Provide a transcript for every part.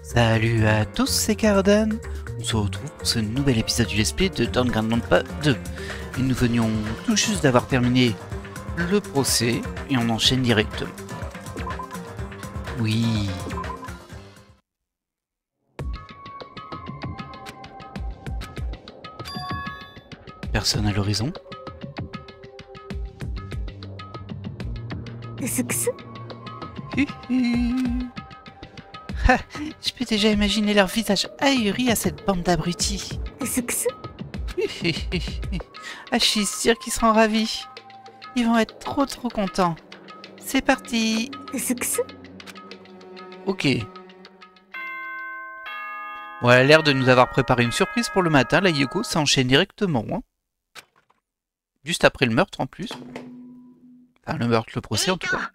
Salut à tous, c'est Cardan. On se retrouve pour ce nouvel épisode du Let's Play de Danganronpa 2. Et nous venions tout juste d'avoir terminé le procès et on enchaîne directement. Oui. Personne à l'horizon. Je peux déjà imaginer leur visage ahuri à cette bande d'abrutis. Ah, je suis sûre qu'ils seront ravis. Ils vont être trop contents. C'est parti. Ok. Bon, elle a l'air de nous avoir préparé une surprise pour le matin. La Yoko s'enchaîne directement. Hein. Juste après le meurtre en plus. Enfin, le meurtre, le procès en tout cas.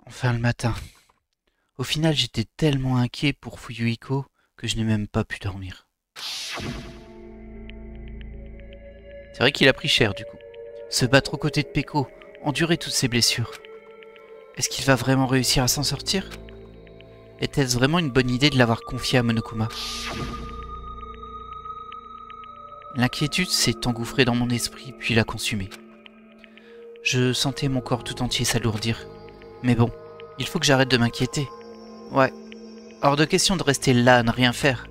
Enfin le matin. Au final, j'étais tellement inquiet pour Fuyuhiko que je n'ai même pas pu dormir. C'est vrai qu'il a pris cher du coup. Se battre aux côtés de Peko, endurer toutes ses blessures. Est-ce qu'il va vraiment réussir à s'en sortir? Était-ce vraiment une bonne idée de l'avoir confié à Monokuma? L'inquiétude s'est engouffrée dans mon esprit puis l'a consumé. Je sentais mon corps tout entier s'alourdir. Mais bon, il faut que j'arrête de m'inquiéter. Ouais, hors de question de rester là à ne rien faire.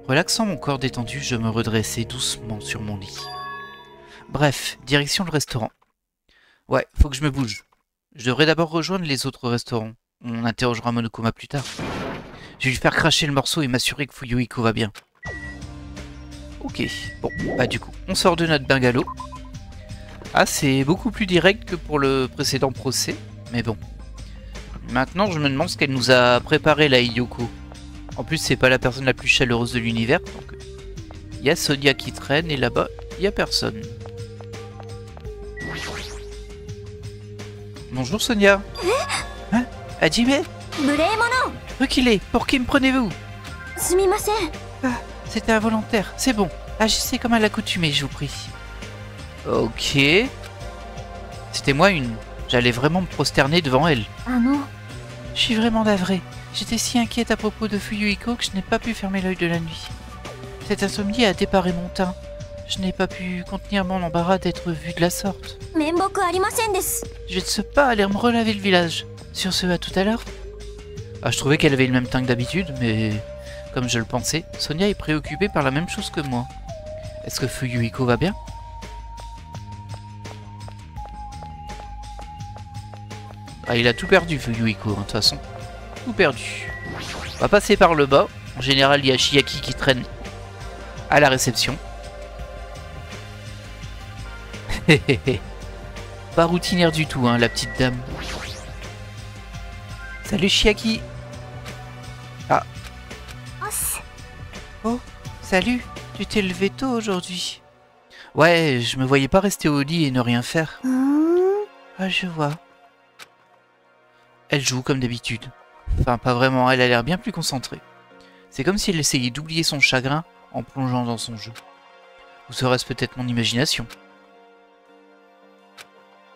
Relaxant mon corps détendu, je me redressai doucement sur mon lit. Bref, direction le restaurant. Ouais, faut que je me bouge. Je devrais d'abord rejoindre les autres restaurants. On interrogera Monokuma plus tard. Je vais lui faire cracher le morceau et m'assurer que Fuyuhiko va bien. Ok, bon, bah du coup, on sort de notre bungalow. Ah, c'est beaucoup plus direct que pour le précédent procès, mais bon. Maintenant, je me demande ce qu'elle nous a préparé, la Yoko. En plus, c'est pas la personne la plus chaleureuse de l'univers, donc... Il y a Sonia qui traîne, et là-bas, il y a personne. Bonjour Sonia. Hein? Hajime? Reculez, pour qui me prenez-vous? Ah, c'était involontaire, c'est bon. Agissez comme à l'accoutumée, je vous prie. Ok. C'était moi une... J'allais vraiment me prosterner devant elle. Je suis vraiment navrée. J'étais si inquiète à propos de Fuyuhiko que je n'ai pas pu fermer l'œil de la nuit. Cette insomnie a déparé mon teint. Je n'ai pas pu contenir mon embarras d'être vue de la sorte. Je ne sais pas aller me relaver le village. Sur ce, à tout à l'heure. Ah, je trouvais qu'elle avait le même teint que d'habitude, mais... Comme je le pensais, Sonia est préoccupée par la même chose que moi. Est-ce que Fuyuhiko va bien? Ah, il a tout perdu, Fuyuhiko, de toute façon. Tout perdu. On va passer par le bas. En général, il y a Chiaki qui traîne à la réception. Pas routinière du tout, hein, la petite dame. Salut Chiaki. Ah. Oh, salut. Tu t'es levé tôt aujourd'hui. Ouais, je me voyais pas rester au lit et ne rien faire. Ah, je vois. Elle joue comme d'habitude. Enfin, pas vraiment, elle a l'air bien plus concentrée. C'est comme si elle essayait d'oublier son chagrin en plongeant dans son jeu. Ou serait-ce peut-être mon imagination?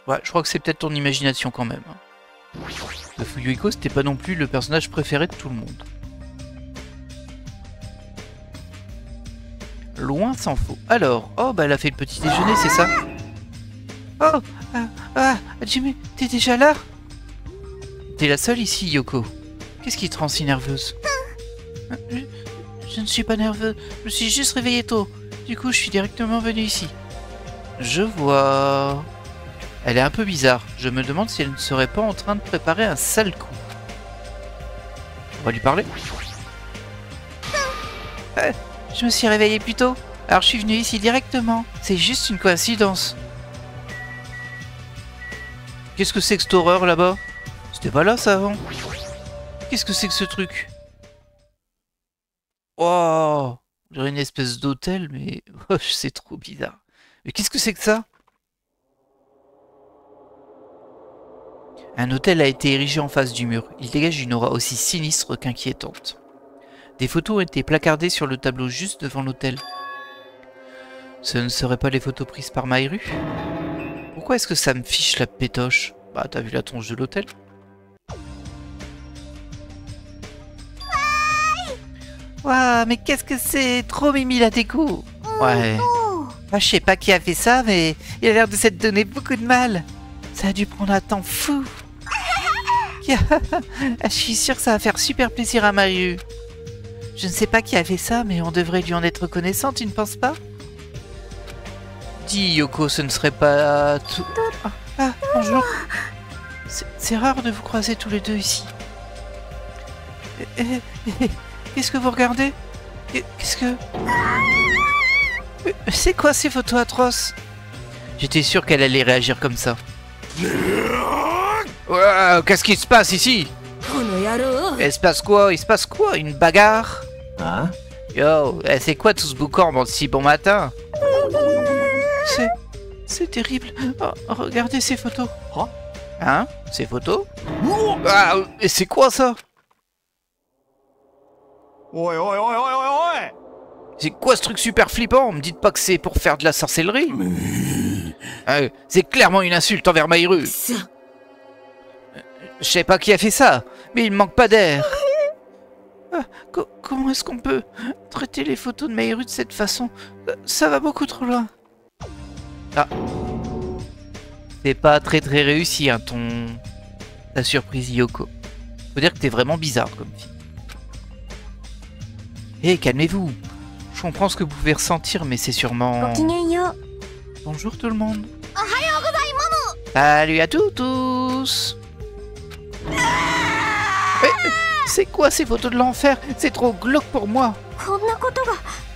Ouais, je crois que c'est peut-être ton imagination quand même. Le Fuyuhiko, c'était pas non plus le personnage préféré de tout le monde. Loin s'en faut. Alors, oh bah elle a fait le petit déjeuner, c'est ça? Oh, Jimmy, t'es déjà là? T'es la seule ici, Yoko. Qu'est-ce qui te rend si nerveuse? Je ne suis pas nerveuse, je me suis juste réveillée tôt. Du coup, je suis directement venue ici. Je vois... Elle est un peu bizarre. Je me demande si elle ne serait pas en train de préparer un sale coup. On va lui parler. Je me suis réveillée plus tôt. Alors je suis venue ici directement. C'est juste une coïncidence. Qu'est-ce que c'est que cette horreur là-bas? C'était pas là ça avant. Qu'est-ce que c'est que ce truc? Oh, on dirait une espèce d'hôtel, mais oh, c'est trop bizarre. Mais qu'est-ce que c'est que ça? Un hôtel a été érigé en face du mur. Il dégage une aura aussi sinistre qu'inquiétante. Des photos ont été placardées sur le tableau juste devant l'hôtel. Ce ne seraient pas les photos prises par Maïru? Pourquoi est-ce que ça me fiche la pétoche? Bah, t'as vu la tronche de l'hôtel? Waouh, mais qu'est-ce que c'est? Trop mimi la déco. Ouais. Ah, je sais pas qui a fait ça, mais il a l'air de s'être donné beaucoup de mal. Ça a dû prendre un temps fou. Je suis sûre que ça va faire super plaisir à Mayu. Je ne sais pas qui a fait ça, mais on devrait lui en être reconnaissant, tu ne penses pas? Dis Yoko, ce ne serait pas tout... Ah, bonjour. C'est rare de vous croiser tous les deux ici. Qu'est-ce que vous regardez? Qu'est-ce que... C'est quoi ces photos atroces? J'étais sûr qu'elle allait réagir comme ça. Qu'est-ce qui se passe ici? Il se passe quoi? Il se passe quoi? Une bagarre? Hein? Yo, c'est quoi tout ce boucan dans si bon matin? C'est terrible. Oh, regardez ces photos. Hein? Ces photos? Ah, et c'est quoi ça? C'est quoi ce truc super flippant? Me dites pas que c'est pour faire de la sorcellerie? C'est clairement une insulte envers Maïru. Je sais pas qui a fait ça, mais il manque pas d'air. Comment est-ce qu'on peut traiter les photos de Maïru de cette façon? Ça va beaucoup trop loin. Ah. C'est pas très réussi, hein, ta surprise, Yoko. Faut dire que t'es vraiment bizarre comme fille. Hé, calmez-vous. Je comprends ce que vous pouvez ressentir, mais c'est sûrement... Bonjour tout le monde. Salut à tous. C'est quoi ces photos de l'enfer? C'est trop glauque pour moi.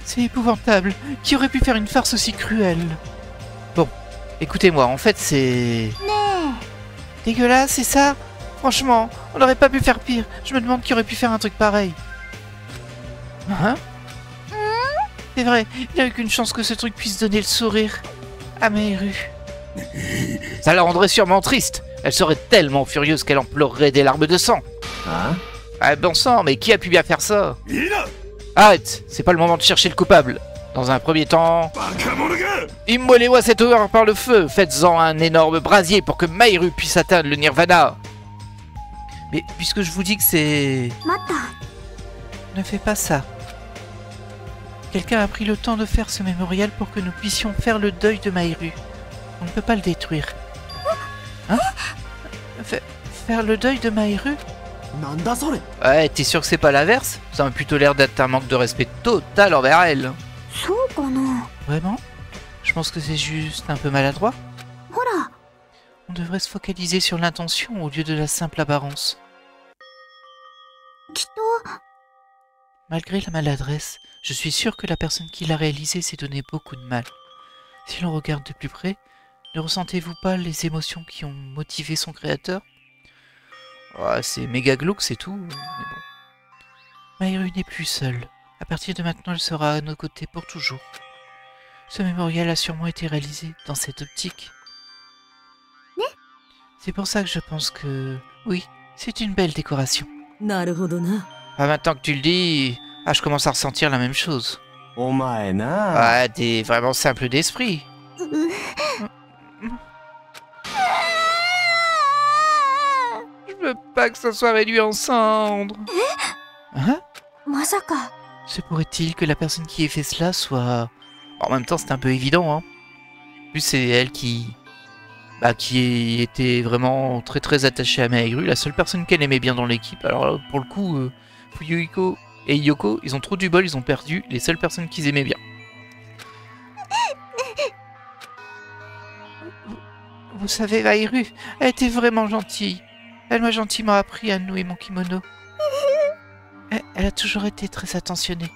C'est épouvantable. Qui aurait pu faire une farce aussi cruelle? Bon, écoutez-moi, en fait c'est... Dégueulasse, c'est ça? Franchement, on n'aurait pas pu faire pire. Je me demande qui aurait pu faire un truc pareil. Hein? C'est vrai, il n'y a eu qu'une chance que ce truc puisse donner le sourire à Maïru. Ça la rendrait sûrement triste. Elle serait tellement furieuse qu'elle en pleurerait des larmes de sang. Hein? Ah bon sang, mais qui a pu bien faire ça? Arrête, c'est pas le moment de chercher le coupable. Dans un premier temps... Immolez-moi cette horreur par le feu. Faites-en un énorme brasier pour que Maïru puisse atteindre le nirvana. Mais puisque je vous dis que c'est... Ne fais pas ça. Quelqu'un a pris le temps de faire ce mémorial pour que nous puissions faire le deuil de Maïru. On ne peut pas le détruire. Hein? Faire le deuil de Maïru? Ouais, t'es sûr que c'est pas l'inverse? Ça m'a plutôt l'air d'être un manque de respect total envers elle. Vraiment? Je pense que c'est juste un peu maladroit. On devrait se focaliser sur l'intention au lieu de la simple apparence. Malgré la maladresse, je suis sûr que la personne qui l'a réalisé s'est donné beaucoup de mal. Si l'on regarde de plus près, ne ressentez-vous pas les émotions qui ont motivé son créateur? C'est méga glauque, c'est tout, mais bon. Maïru n'est plus seule. À partir de maintenant, elle sera à nos côtés pour toujours. Ce mémorial a sûrement été réalisé dans cette optique. C'est pour ça que je pense que... Oui, c'est une belle décoration. Maintenant que tu le dis, je commence à ressentir la même chose. T'es vraiment simple d'esprit. Je veux pas que ça soit réduit en cendres. Hein? Se pourrait-il que la personne qui ait fait cela soit... En même temps, c'est un peu évident, hein. En plus, c'est elle qui était vraiment très attachée à Maïru, la seule personne qu'elle aimait bien dans l'équipe. Alors pour le coup, Fuyuhiko et Yoko, ils ont trop du bol, ils ont perdu les seules personnes qu'ils aimaient bien. Vous savez, Maïru, elle était vraiment gentille. Elle m'a gentiment appris à nouer mon kimono. Elle a toujours été très attentionnée.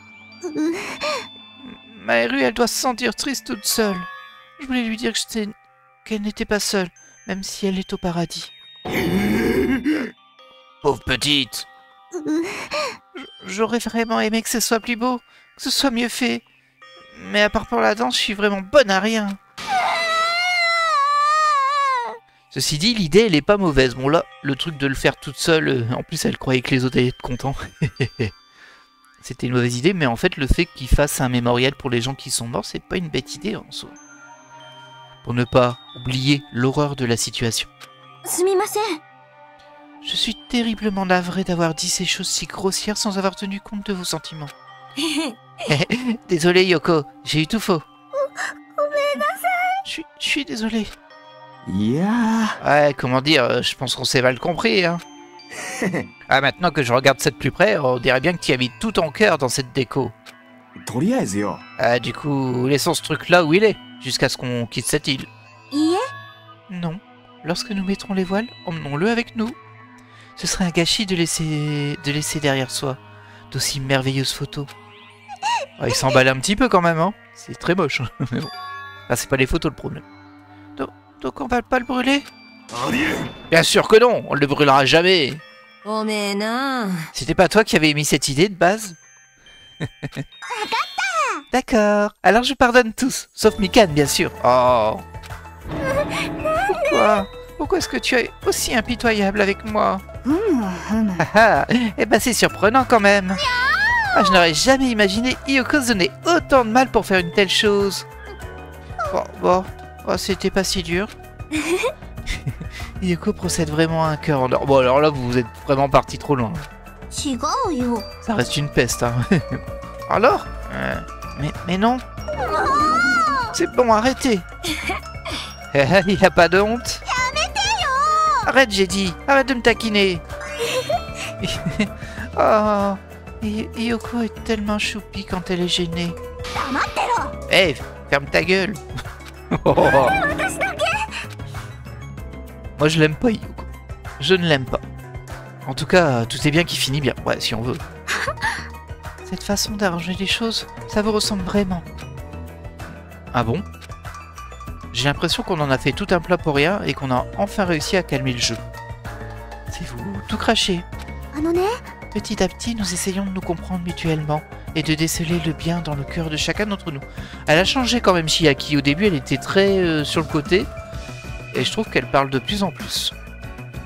Maïru, elle doit se sentir triste toute seule. Je voulais lui dire qu'elle n'était pas seule, même si elle est au paradis. Pauvre petite. J'aurais vraiment aimé que ce soit plus beau, que ce soit mieux fait. Mais à part pour la danse, je suis vraiment bonne à rien. Ceci dit, l'idée, elle est pas mauvaise. Bon là, le truc de le faire toute seule, en plus elle croyait que les autres allaient être contents. c'était une mauvaise idée, mais en fait, le fait qu'il fasse un mémorial pour les gens qui sont morts, c'est pas une bête idée en soi. Pour ne pas oublier l'horreur de la situation. Je suis terriblement navré d'avoir dit ces choses si grossières sans avoir tenu compte de vos sentiments. Désolé Yoko, j'ai eu tout faux. Je suis désolé. Ouais, comment dire, je pense qu'on s'est mal compris, hein. Ah, maintenant que je regarde ça de plus près, on dirait bien que tu as mis tout ton cœur dans cette déco. Ah, du coup, laissons ce truc là où il est, jusqu'à ce qu'on quitte cette île. Non. Lorsque nous mettrons les voiles, emmenons-le avec nous. Ce serait un gâchis de laisser derrière soi d'aussi merveilleuses photos. Ah, il s'emballe un petit peu quand même, hein. C'est très moche. Mais bon. Ah, c'est pas les photos le problème. Donc on va pas le brûler? Bien sûr que non, on le brûlera jamais. C'était pas toi qui avais émis cette idée de base? D'accord, alors je pardonne tous, sauf Mikan bien sûr. Oh. Pourquoi est-ce que tu es aussi impitoyable avec moi? Eh ben c'est surprenant quand même. Ah, je n'aurais jamais imaginé Yoko se donner autant de mal pour faire une telle chose. Bon, c'était pas si dur. Yoko procède vraiment à un cœur en or. Bon alors là vous êtes vraiment parti trop loin. Ça reste une peste, hein. Alors mais non. C'est bon, arrêtez. Il a pas de honte. Arrête, j'ai dit. Arrête de me taquiner. Oh, Yoko est tellement choupie quand elle est gênée. Hey, ferme ta gueule. Oh. Moi je l'aime pas, Yoko. Je ne l'aime pas. En tout cas, tout est bien qui finit bien. Ouais, si on veut. Cette façon d'arranger les choses, ça vous ressemble vraiment. Ah bon? J'ai l'impression qu'on en a fait tout un plat pour rien et qu'on a enfin réussi à calmer le jeu. C'est vous tout craché. Petit à petit, nous essayons de nous comprendre mutuellement et de déceler le bien dans le cœur de chacun d'entre nous. Elle a changé quand même, Chiaki. Au début, elle était très sur le côté. Et je trouve qu'elle parle de plus en plus.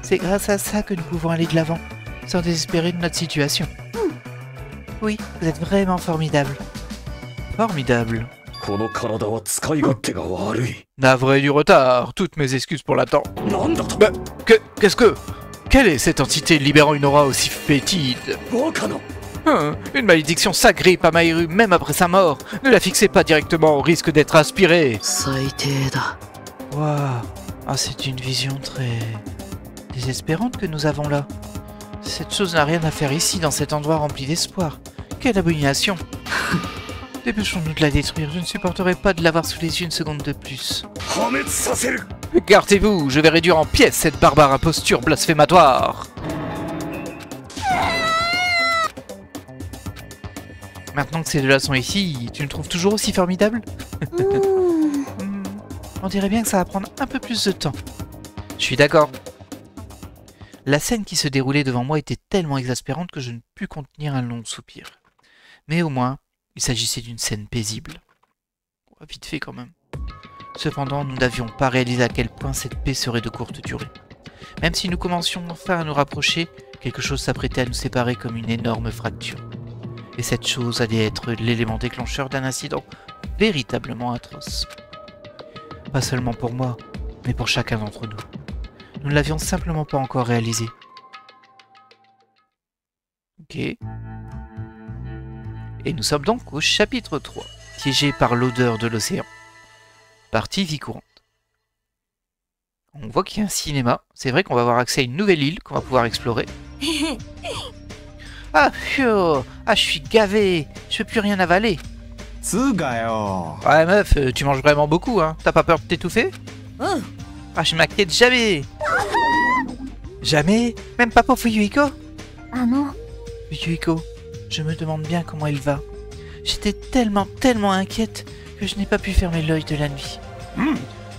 C'est grâce à ça que nous pouvons aller de l'avant, sans désespérer de notre situation. Oui, vous êtes vraiment formidable. Formidable. Navré du retard, toutes mes excuses pour l'attente. Mais, qu'est-ce que... Quelle est cette entité libérant une aura aussi fétide? Une malédiction s'agrippe à Mahiru même après sa mort. Ne la fixez pas directement au risque d'être aspiré. Waouh. Ah, c'est une vision très... désespérante que nous avons là. Cette chose n'a rien à faire ici, dans cet endroit rempli d'espoir. Quelle abomination. Dépêchons-nous de la détruire, je ne supporterai pas de l'avoir sous les yeux une seconde de plus. Gardez-vous, je vais réduire en pièces cette barbare imposture blasphématoire. Maintenant que ces deux-là sont ici, tu me trouves toujours aussi formidable? On dirait bien que ça va prendre un peu plus de temps. Je suis d'accord. La scène qui se déroulait devant moi était tellement exaspérante que je ne pus contenir un long soupir. Mais au moins, il s'agissait d'une scène paisible. Vite fait quand même. Cependant, nous n'avions pas réalisé à quel point cette paix serait de courte durée. Même si nous commencions enfin à nous rapprocher, quelque chose s'apprêtait à nous séparer comme une énorme fracture. Et cette chose allait être l'élément déclencheur d'un incident véritablement atroce. Pas seulement pour moi, mais pour chacun d'entre nous. Nous ne l'avions simplement pas encore réalisé. Ok. Et nous sommes donc au chapitre 3, piégé par l'odeur de l'océan. Partie vie courante. On voit qu'il y a un cinéma. C'est vrai qu'on va avoir accès à une nouvelle île qu'on va pouvoir explorer. Ah, pio. Ah, je suis gavé. Je peux plus rien avaler. Ouais, meuf, tu manges vraiment beaucoup, hein. T'as pas peur de t'étouffer? Ah, je m'inquiète jamais. Jamais? Même pas pour Fuyuhiko? Fuyuhiko, je me demande bien comment elle va. J'étais tellement inquiète que je n'ai pas pu fermer l'œil de la nuit.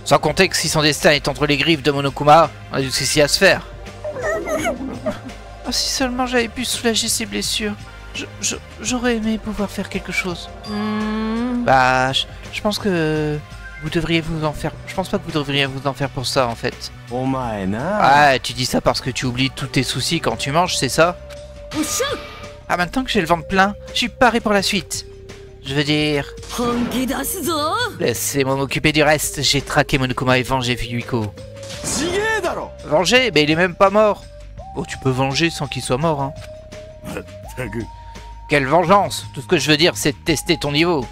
Sans compter que si son destin est entre les griffes de Monokuma, on a du souci à se faire. Oh, si seulement j'avais pu soulager ses blessures. J'aurais aimé pouvoir faire quelque chose. Bah, je pense que vous devriez vous en faire. Je pense pas que vous devriez vous en faire pour ça en fait. Ah, tu dis ça parce que tu oublies tous tes soucis quand tu manges, c'est ça? Ah, maintenant que j'ai le ventre plein, je suis paré pour la suite. Je veux dire... Laissez-moi m'occuper du reste. J'ai traqué Monokuma et vengé Fuyuhiko. Venger? Mais il est même pas mort. Oh, tu peux venger sans qu'il soit mort, hein. Quelle vengeance! Tout ce que je veux dire, c'est tester ton niveau.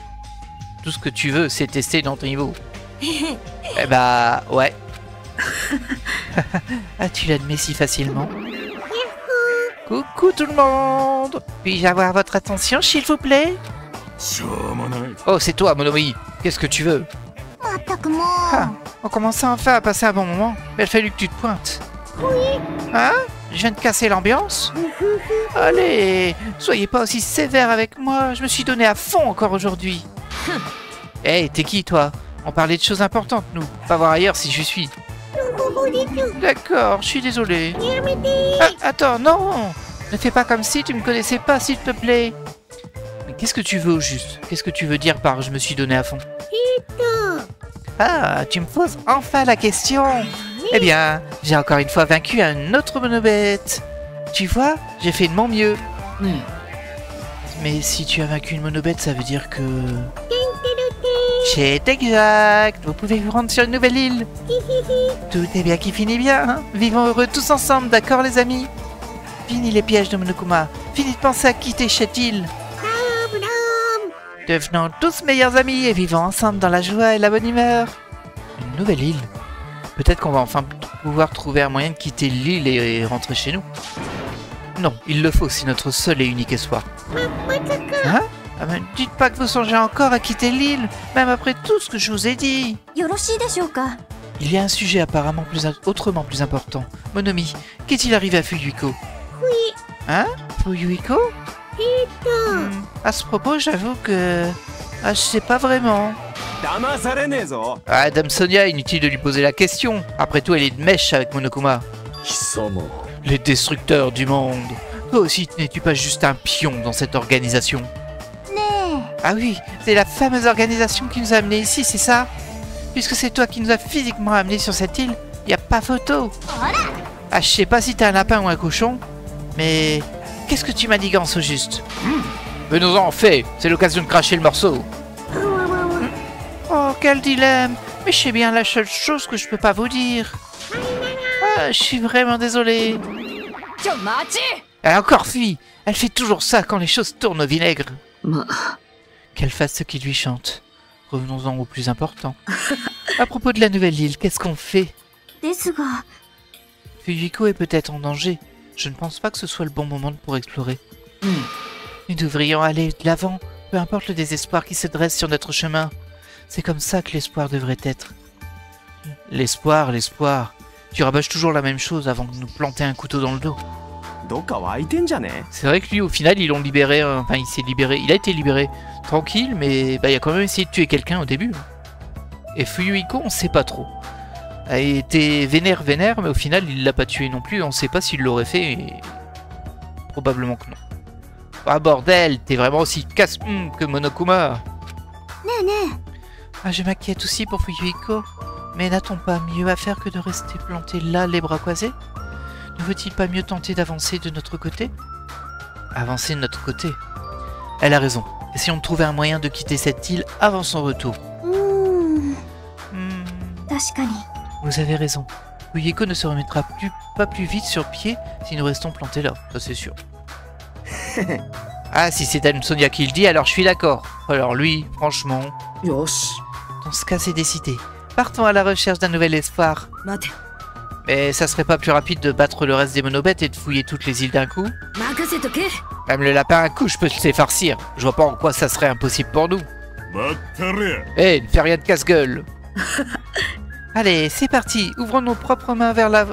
Tout ce que tu veux, c'est tester dans ton niveau. Eh bah, ouais. Ah, tu l'admets si facilement. Coucou tout le monde! Puis-je avoir votre attention, s'il vous plaît? Oh, c'est toi, Monomi. Qu'est-ce que tu veux? Ah, on commençait enfin à passer un bon moment, mais il a fallu que tu te pointes. Hein? Je viens de casser l'ambiance? Allez, soyez pas aussi sévère avec moi, je me suis donné à fond encore aujourd'hui. Hey, t'es qui toi? On parlait de choses importantes, nous. Pas voir ailleurs si je suis. D'accord, je suis désolé. Ah, attends, non! Ne fais pas comme si tu me connaissais pas, s'il te plaît. Mais qu'est-ce que tu veux au juste? Qu'est-ce que tu veux dire par je me suis donné à fond? Ah, tu me poses enfin la question. Eh bien, j'ai encore une fois vaincu un autre monobête. Tu vois, j'ai fait de mon mieux. Mais si tu as vaincu une monobête, ça veut dire que... C'est exact. Vous pouvez vous rendre sur une nouvelle île. Tout est bien qui finit bien, hein? Vivons heureux tous ensemble, d'accord les amis? Fini les pièges de Monokuma. Fini de penser à quitter cette île. Devenons tous meilleurs amis et vivons ensemble dans la joie et la bonne humeur. Une nouvelle île? Peut-être qu'on va enfin pouvoir trouver un moyen de quitter l'île et rentrer chez nous. Non, il le faut, c'est notre seul et unique espoir. Hein? Ah, mais dites pas que vous songez encore à quitter l'île, même après tout ce que je vous ai dit. Il y a un sujet apparemment autrement plus important. Monomi, qu'est-il arrivé à Fuyuhiko? Hein? Fuyuhiko? À ce propos, j'avoue que... Ah, je sais pas vraiment. Ah, Dame Sonia, inutile de lui poser la question. Après tout, elle est de mèche avec Monokuma. Les destructeurs du monde. Toi aussi, n'es-tu pas juste un pion dans cette organisation? Ah oui, c'est la fameuse organisation qui nous a amenés ici, c'est ça? Puisque c'est toi qui nous as physiquement amenés sur cette île, y a pas photo. Ah, je sais pas si t'es un lapin ou un cochon, mais... Qu'est-ce que tu manigances au juste? Venons-en, fais. C'est l'occasion de cracher le morceau. Oh, quel dilemme. Mais je sais bien la seule chose que je peux pas vous dire. Ah, je suis vraiment désolé. Elle a encore fui. Elle fait toujours ça quand les choses tournent au vinaigre. Qu'elle fasse ce qui lui chante. Revenons-en au plus important. À propos de la nouvelle île, qu'est-ce qu'on fait? Fuyuhiko est peut-être en danger. Je ne pense pas que ce soit le bon moment pour explorer. Nous devrions aller de l'avant, peu importe le désespoir qui se dresse sur notre chemin. C'est comme ça que l'espoir devrait être. L'espoir, l'espoir. Tu rabâches toujours la même chose avant de nous planter un couteau dans le dos. C'est vrai que lui, au final, ils l'ont libéré. Enfin, il s'est libéré. Il a été libéré tranquille, mais bah, il a quand même essayé de tuer quelqu'un au début. Et Fuyuhiko, on sait pas trop. A été vénère, mais au final, il l'a pas tué non plus. On sait pas s'il l'aurait fait. Et... probablement que non. Ah bordel, t'es vraiment aussi casse que Monokuma. Ah, je m'inquiète aussi pour Fuyuhiko. Mais n'a-t-on pas mieux à faire que de rester planté là, les bras croisés? Ne vaut-il pas mieux tenter d'avancer de notre côté? Avancer de notre côté? Elle a raison. Essayons de trouver un moyen de quitter cette île avant son retour. Vous avez raison. Fuyuhiko ne se remettra pas plus vite sur pied si nous restons plantés là, ça c'est sûr. Ah, si c'est Dame Sonia qui le dit, alors je suis d'accord. Alors lui, franchement... Dans ce cas, c'est décidé. Partons à la recherche d'un nouvel espoir. Mais ça serait pas plus rapide de battre le reste des monobêtes et de fouiller toutes les îles d'un coup? Même le lapin à coup, je peux te les farcir. Je vois pas en quoi ça serait impossible pour nous. Eh, ne fais rien de casse-gueule. Allez, c'est parti. Ouvrons nos propres mains vers la...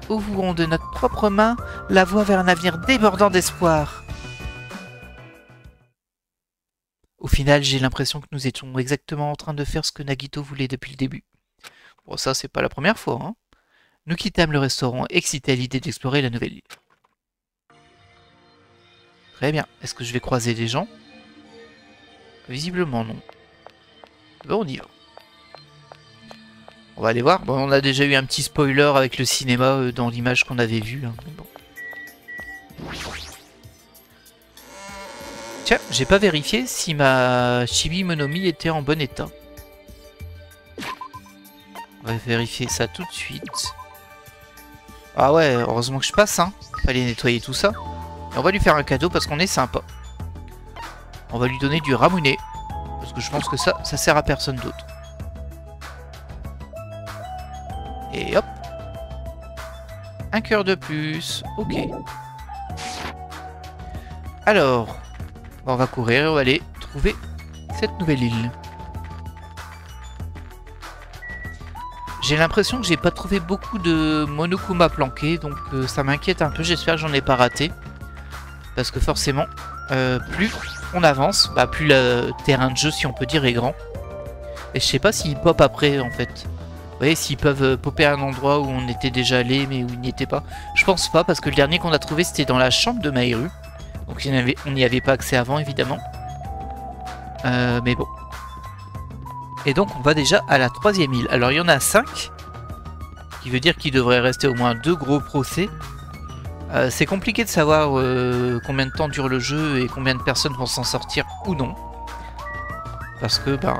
ouvrons de notre propre main la voie vers un avenir débordant d'espoir. Au final, j'ai l'impression que nous étions exactement en train de faire ce que Nagito voulait depuis le début. Bon, ça, c'est pas la première fois, hein. Nous quittâmes le restaurant, excités à l'idée d'explorer la nouvelle île. Très bien. Est-ce que je vais croiser des gens? Visiblement, non. Bon, on y va. On va aller voir. Bon, on a déjà eu un petit spoiler avec le cinéma dans l'image qu'on avait vue. Hein. Bon. Tiens, j'ai pas vérifié si ma Chibi Monomi était en bon état. On va vérifier ça tout de suite. Ah ouais, heureusement que je passe, hein. Fallait nettoyer tout ça. Et on va lui faire un cadeau parce qu'on est sympa. On va lui donner du ramounet. Parce que je pense que ça sert à personne d'autre. Et hop. Un cœur de plus. Ok. Alors, on va courir et on va aller trouver cette nouvelle île. J'ai l'impression que j'ai pas trouvé beaucoup de Monokuma planqués, donc ça m'inquiète un peu. J'espère que j'en ai pas raté. Parce que forcément, plus on avance, bah, plus le terrain de jeu, si on peut dire, est grand. Et je sais pas s'ils pop après, en fait. Vous voyez, s'ils peuvent popper à un endroit où on était déjà allé, mais où il n'y était pas. Je pense pas, parce que le dernier qu'on a trouvé, c'était dans la chambre de Mahiru. Donc on n'y avait pas accès avant, évidemment. Mais bon. Et donc on va déjà à la 3e île. Alors il y en a 5. Qui veut dire qu'il devrait rester au moins 2 gros procès. C'est compliqué de savoir combien de temps dure le jeu et combien de personnes vont s'en sortir ou non. Parce que ben,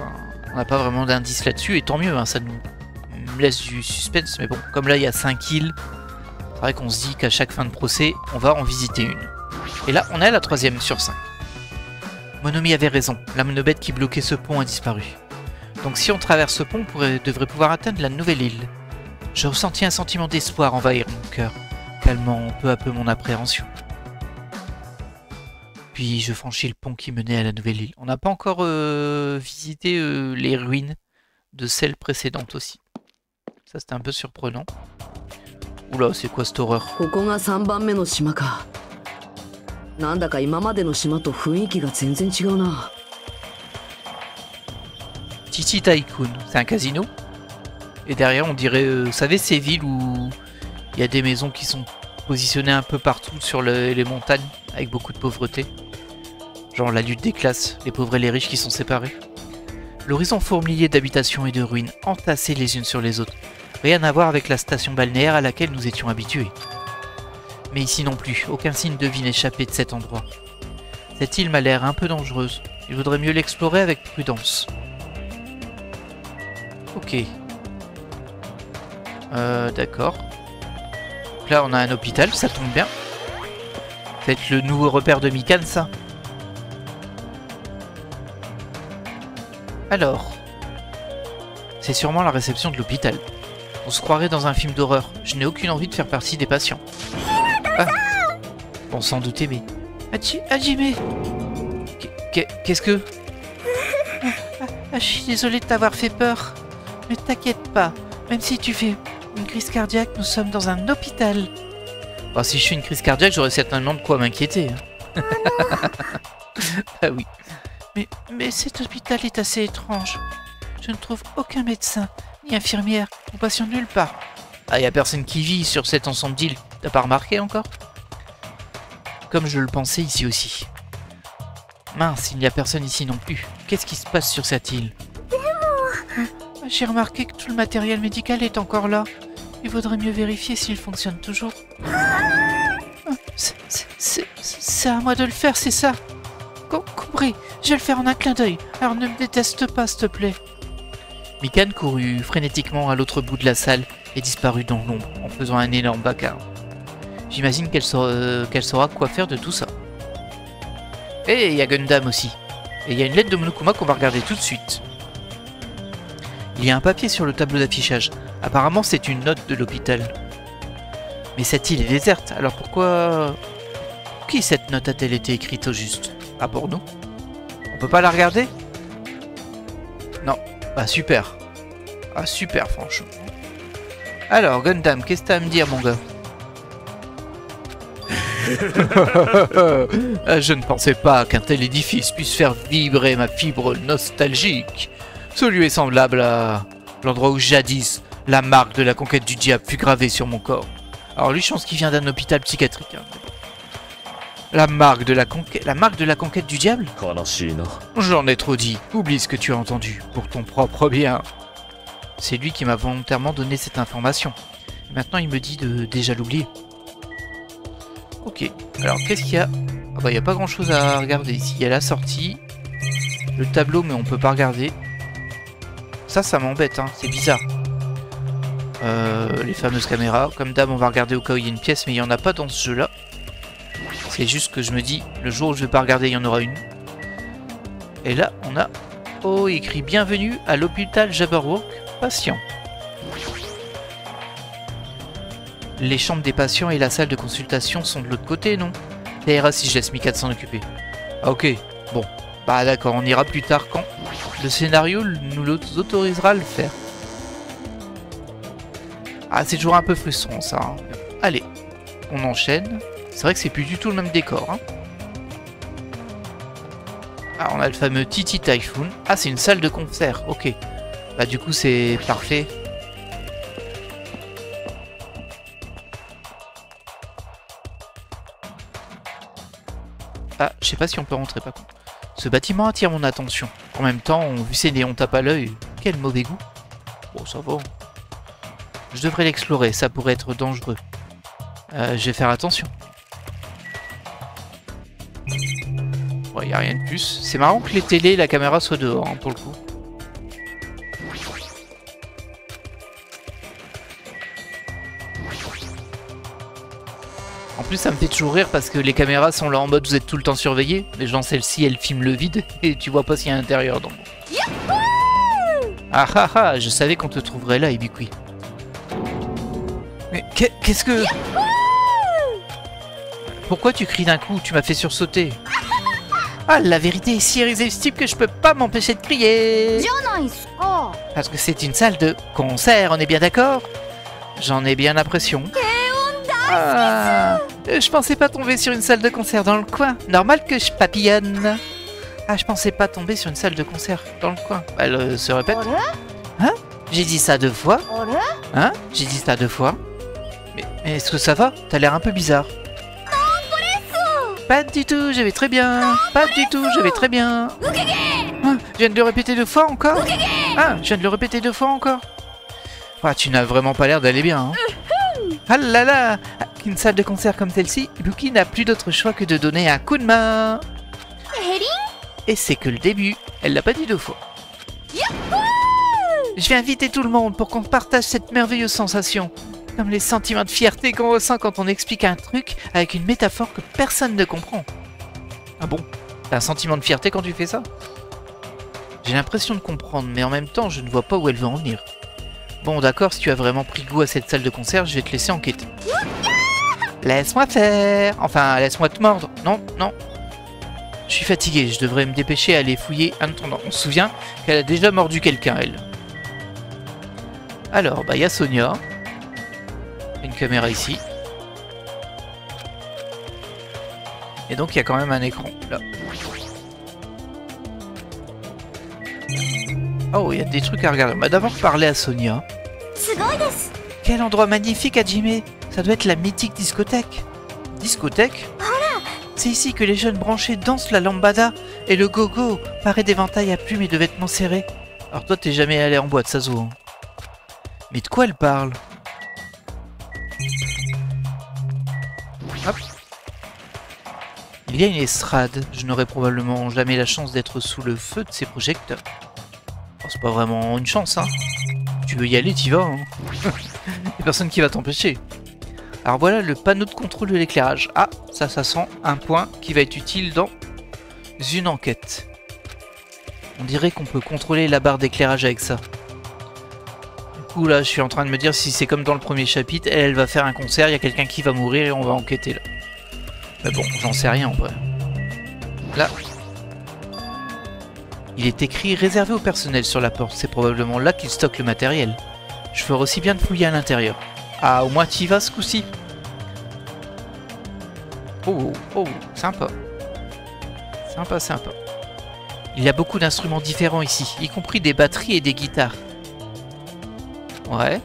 on n'a pas vraiment d'indice là-dessus. Et tant mieux, hein, ça nous laisse du suspense. Mais bon, comme là il y a 5 îles, c'est vrai qu'on se dit qu'à chaque fin de procès, on va en visiter une. Et là, on est à la 3e sur 5. Monomi avait raison, la monobête qui bloquait ce pont a disparu. Donc si on traverse ce pont, on devrait pouvoir atteindre la nouvelle île. Je ressentis un sentiment d'espoir envahir mon cœur, calmant peu à peu mon appréhension. Puis je franchis le pont qui menait à la nouvelle île. On n'a pas encore visité les ruines de celle précédente aussi. Ça c'était un peu surprenant. Oula, c'est quoi cette horreur? Titi Tycoon, c'est un casino. Et derrière on dirait, vous savez ces villes où il y a des maisons qui sont positionnées un peu partout sur les montagnes, avec beaucoup de pauvreté. Genre la lutte des classes, les pauvres et les riches qui sont séparés. L'horizon fourmillé d'habitations et de ruines, entassées les unes sur les autres. Rien à voir avec la station balnéaire à laquelle nous étions habitués. Mais ici non plus, aucun signe de vie n'échappait de cet endroit. Cette île m'a l'air un peu dangereuse. Il vaudrait mieux l'explorer avec prudence. Ok. D'accord. Là on a un hôpital, ça tombe bien. Peut-être le nouveau repère de Mikan, ça. Alors. C'est sûrement la réception de l'hôpital. On se croirait dans un film d'horreur. Je n'ai aucune envie de faire partie des patients. Ah. Bon, sans douter, mais... Hajime! Qu'est-ce que... Je suis désolée de t'avoir fait peur. Mais t'inquiète pas. Même si tu fais une crise cardiaque, nous sommes dans un hôpital. Bon, si je fais une crise cardiaque, j'aurais certainement de quoi m'inquiéter. Hein. Ah oui. Mais cet hôpital est assez étrange. Je ne trouve aucun médecin, ni infirmière, ou patient nulle part. Ah, y a personne qui vit sur cet ensemble d'îles. T'as pas remarqué encore? Comme je le pensais ici aussi. Mince, il n'y a personne ici non plus. Qu'est-ce qui se passe sur cette île? J'ai remarqué que tout le matériel médical est encore là. Il vaudrait mieux vérifier s'il fonctionne toujours. C'est à moi de le faire, c'est ça? Compris, je vais le faire en un clin d'œil. Alors ne me déteste pas, s'il te plaît. Mikan courut frénétiquement à l'autre bout de la salle et disparut dans l'ombre en faisant un énorme vacarme. J'imagine qu'elle saura quoi faire de tout ça. Et il y a Gundam aussi. Et il y a une lettre de Monokuma qu'on va regarder tout de suite. Il y a un papier sur le tableau d'affichage. Apparemment c'est une note de l'hôpital. Mais cette île est déserte, alors pourquoi... Pour qui cette note a-t-elle été écrite au juste? Ah, pour nous? On peut pas la regarder? Non. Bah super. Ah super franchement. Alors Gundam, qu'est-ce que t'as à me dire mon gars? Je ne pensais pas qu'un tel édifice puisse faire vibrer ma fibre nostalgique. Ce lieu est semblable à l'endroit où jadis la marque de la conquête du diable fut gravée sur mon corps. Alors lui je pense qu'il vient d'un hôpital psychiatrique. Hein. La marque de la conquête du diable? J'en ai trop dit. Oublie ce que tu as entendu, pour ton propre bien. C'est lui qui m'a volontairement donné cette information. Et maintenant il me dit de déjà l'oublier. Ok, alors qu'est-ce qu'il y a Ah bah, il n'y a pas grand chose à regarder ici. Il y a la sortie, le tableau, mais on peut pas regarder. Ça m'embête, hein. C'est bizarre. Les fameuses caméras. Comme d'hab, on va regarder au cas où il y a une pièce, mais il n'y en a pas dans ce jeu-là. C'est juste que je me dis, le jour où je vais pas regarder, il y en aura une. Et là, on a écrit bienvenue à l'hôpital Jabberwock, patient. Les chambres des patients et la salle de consultation sont de l'autre côté, non? Ça ira si je laisse Mika de s'en occuper. Ah, ok, bon. Bah d'accord, on ira plus tard quand le scénario nous autorisera à le faire. Ah, c'est toujours un peu frustrant ça. Hein. Allez, on enchaîne. C'est vrai que c'est plus du tout le même décor. Hein. Ah, on a le fameux Titi Typhoon. Ah, c'est une salle de concert, ok. Bah du coup c'est parfait. Ah, je sais pas si on peut rentrer par contre. Ce bâtiment attire mon attention. En même temps, vu ses néons tape à l'œil, quel mauvais goût. Bon, ça va. Je devrais l'explorer, ça pourrait être dangereux. Je vais faire attention. Bon, y a rien de plus. C'est marrant que les télés et la caméra soient dehors, hein, pour le coup. En plus, ça me fait toujours rire parce que les caméras sont là en mode vous êtes tout le temps surveillé. Mais genre celle-ci, elle filme le vide et tu vois pas s'il y a un intérieur. Donc. Ah ah ah, je savais qu'on te trouverait là, Ibikui. Mais qu'est-ce que... Pourquoi tu cries d'un coup? Tu m'as fait sursauter. Ah, la vérité est si irrésistible que je peux pas m'empêcher de crier. Parce que c'est une salle de concert, on est bien d'accord? J'en ai bien l'impression. Ah, je pensais pas tomber sur une salle de concert dans le coin. Normal que je papillonne. Ah, je pensais pas tomber sur une salle de concert dans le coin. Elle se répète. Hein? J'ai dit ça 2 fois. Hein? J'ai dit ça 2 fois. Mais est-ce que ça va? T'as l'air un peu bizarre. Pas du tout, je vais très bien. Pas du tout, je vais très bien. Ah, je viens de le répéter 2 fois encore. Ah, je viens de le répéter 2 fois encore. Ah, tu n'as vraiment pas l'air d'aller bien. Hein. Ah là là! Une salle de concert comme celle-ci, Luki n'a plus d'autre choix que de donner un coup de main. Et c'est que le début, elle l'a pas dit 2 fois. Je vais inviter tout le monde pour qu'on partage cette merveilleuse sensation. Comme les sentiments de fierté qu'on ressent quand on explique un truc avec une métaphore que personne ne comprend. Ah bon? T'as un sentiment de fierté quand tu fais ça? J'ai l'impression de comprendre, mais en même temps, je ne vois pas où elle veut en venir. Bon d'accord, si tu as vraiment pris goût à cette salle de concert, je vais te laisser enquêter. Laisse-moi faire. Enfin, laisse-moi te mordre. Non, non. Je suis fatigué, je devrais me dépêcher à aller fouiller en attendant. On se souvient qu'elle a déjà mordu quelqu'un, elle. Alors, bah, il y a Sonia. Une caméra ici. Et donc, il y a quand même un écran, là. Oh, il y a des trucs à regarder. On va d'abord parler à Sonia. Quel endroit magnifique, Hajime. Ça doit être la mythique discothèque. Discothèque? C'est ici que les jeunes branchés dansent la lambada et le go-go, paré d'éventails à plumes et de vêtements serrés. Alors toi, t'es jamais allé en boîte, ça se voit. Mais de quoi elle parle? Hop. Il y a une estrade. Je n'aurai probablement jamais la chance d'être sous le feu de ces projecteurs. Oh, c'est pas vraiment une chance, hein. Tu veux y aller, t'y vas, hein. Y'a personne qui va t'empêcher. Alors voilà le panneau de contrôle de l'éclairage. Ah, ça sent un point qui va être utile dans une enquête. On dirait qu'on peut contrôler la barre d'éclairage avec ça. Du coup là, je suis en train de me dire si c'est comme dans le premier chapitre, elle va faire un concert, il y a quelqu'un qui va mourir et on va enquêter là. Mais bon, j'en sais rien en vrai. Là, il est écrit réservé au personnel sur la porte. C'est probablement là qu'il stocke le matériel. Je ferai aussi bien de fouiller à l'intérieur. Ah, au moins t'y vas ce coup-ci. Oh, oh, sympa. Sympa, sympa. Il y a beaucoup d'instruments différents ici, y compris des batteries et des guitares. Ouais.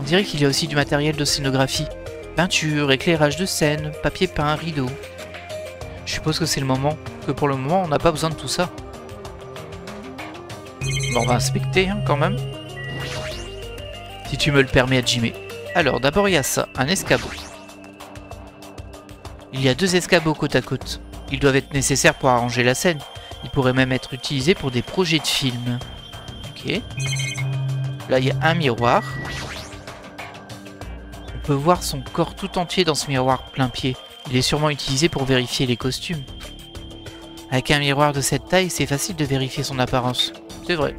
On dirait qu'il y a aussi du matériel de scénographie. Peinture, éclairage de scène, papier peint, rideau. Je suppose que c'est le moment, que pour le moment on n'a pas besoin de tout ça. Bon, on va inspecter hein, quand même. Si tu me le permets, Hajime. Alors, d'abord il y a ça, un escabeau. Il y a 2 escabeaux côte à côte. Ils doivent être nécessaires pour arranger la scène. Ils pourraient même être utilisés pour des projets de films. Ok. Là, il y a un miroir. On peut voir son corps tout entier dans ce miroir plein pied. Il est sûrement utilisé pour vérifier les costumes. Avec un miroir de cette taille, c'est facile de vérifier son apparence. C'est vrai.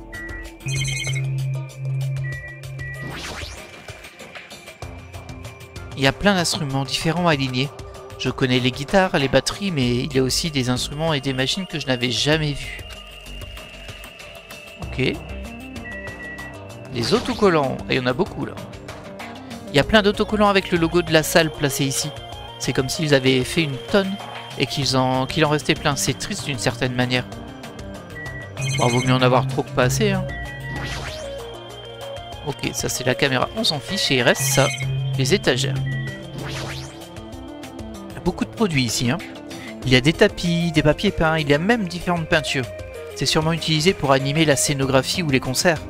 Il y a plein d'instruments différents alignés. Je connais les guitares, les batteries, mais il y a aussi des instruments et des machines que je n'avais jamais vus. Ok. Des autocollants. Et il y en a beaucoup là. Il y a plein d'autocollants avec le logo de la salle placé ici. C'est comme s'ils avaient fait une tonne et qu'il en restait plein. C'est triste d'une certaine manière. Bon, vaut mieux en avoir trop que pas assez, hein. Ok, ça c'est la caméra, on s'en fiche et il reste ça, les étagères. Il y a beaucoup de produits ici, hein. Il y a des tapis, des papiers peints, il y a même différentes peintures. C'est sûrement utilisé pour animer la scénographie ou les concerts.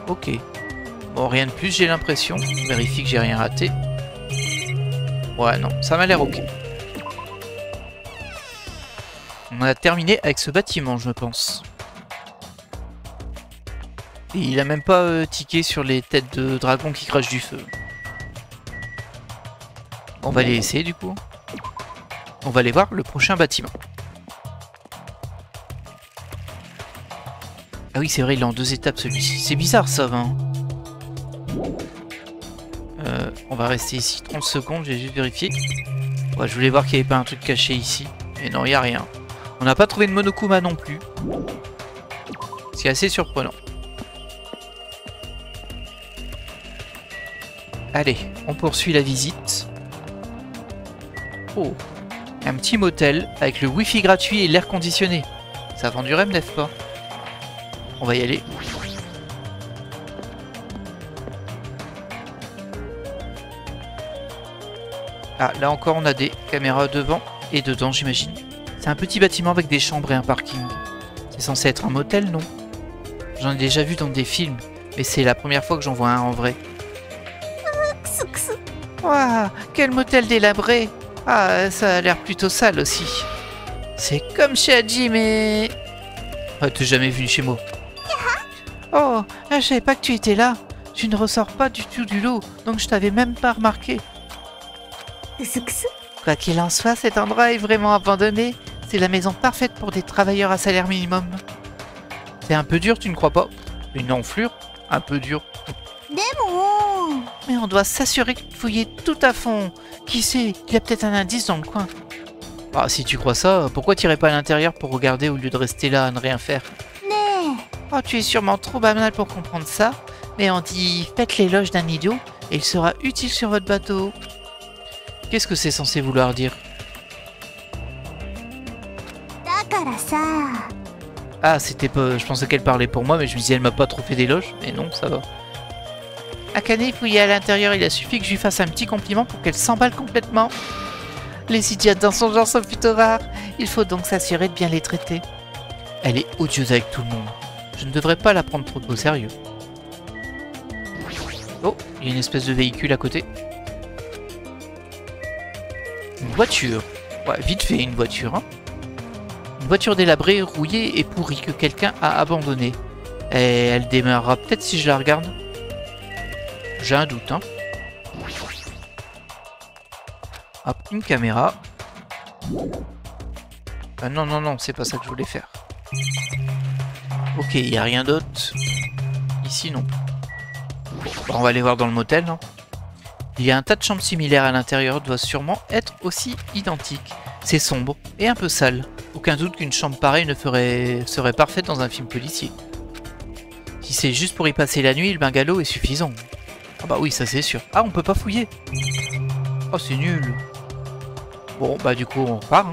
Ok. Bon, rien de plus, j'ai l'impression. Je vérifie que j'ai rien raté. Ouais, non, ça m'a l'air ok. On a terminé avec ce bâtiment, je pense. Et il a même pas tiqué sur les têtes de dragons qui crachent du feu. On va les laisser du coup. On va aller voir le prochain bâtiment. Ah oui, c'est vrai, il est en 2 étapes celui-ci. C'est bizarre ça, hein. On va rester ici 30 secondes, j'ai juste vérifié. Ouais, je voulais voir qu'il n'y avait pas un truc caché ici. Et non, il n'y a rien. On n'a pas trouvé de Monokuma non plus. C'est assez surprenant. Allez, on poursuit la visite. Oh, un petit motel avec le wifi gratuit et l'air conditionné. Ça vend du rêve, n'est-ce pas? On va y aller. Ah, là encore, on a des caméras devant et dedans, j'imagine. C'est un petit bâtiment avec des chambres et un parking. C'est censé être un motel, non? J'en ai déjà vu dans des films, mais c'est la première fois que j'en vois un en vrai. Waouh, quel motel délabré! Ah, ça a l'air plutôt sale aussi. C'est comme chez Haji, mais... Ah, t'es jamais venu chez moi. Oh, je savais pas que tu étais là. Tu ne ressors pas du tout du lot, donc je t'avais même pas remarqué. Quoi qu'il en soit, cet endroit est vraiment abandonné. C'est la maison parfaite pour des travailleurs à salaire minimum. C'est un peu dur, tu ne crois pas? Une enflure? Un peu dur. Mais on doit s'assurer de fouiller tout à fond. Qui sait, il y a peut-être un indice dans le coin. Ah, si tu crois ça, pourquoi t'irais pas à l'intérieur pour regarder au lieu de rester là à ne rien faire? Oh, tu es sûrement trop banal pour comprendre ça, mais on dit faites l'éloge d'un idiot et il sera utile sur votre bateau. Qu'est-ce que c'est censé vouloir dire? Ah, c'était pas... Je pensais qu'elle parlait pour moi, mais je me disais elle m'a pas trop fait d'éloge, mais non, ça va. Akane fouillait à l'intérieur, il a suffi que je lui fasse un petit compliment pour qu'elle s'emballe complètement. Les idiotes dans son genre sont plutôt rares, il faut donc s'assurer de bien les traiter. Elle est odieuse avec tout le monde. Je ne devrais pas la prendre trop au sérieux. Oh, il y a une espèce de véhicule à côté. Une voiture. Ouais, vite fait une voiture, hein. Une voiture délabrée, rouillée et pourrie que quelqu'un a abandonnée. Et elle démarrera peut-être si je la regarde. J'ai un doute, hein. Hop, une caméra. Ah non, non, non, c'est pas ça que je voulais faire. Ok, il n'y a rien d'autre. Ici, non. Bon, bah, on va aller voir dans le motel, hein. Il y a un tas de chambres similaires à l'intérieur, doit sûrement être aussi identique. C'est sombre et un peu sale. Aucun doute qu'une chambre pareille serait parfaite dans un film policier. Si c'est juste pour y passer la nuit, le bungalow est suffisant. Ah bah oui, ça c'est sûr. Ah, on peut pas fouiller. Oh, c'est nul. Bon, bah du coup, on repart, hein.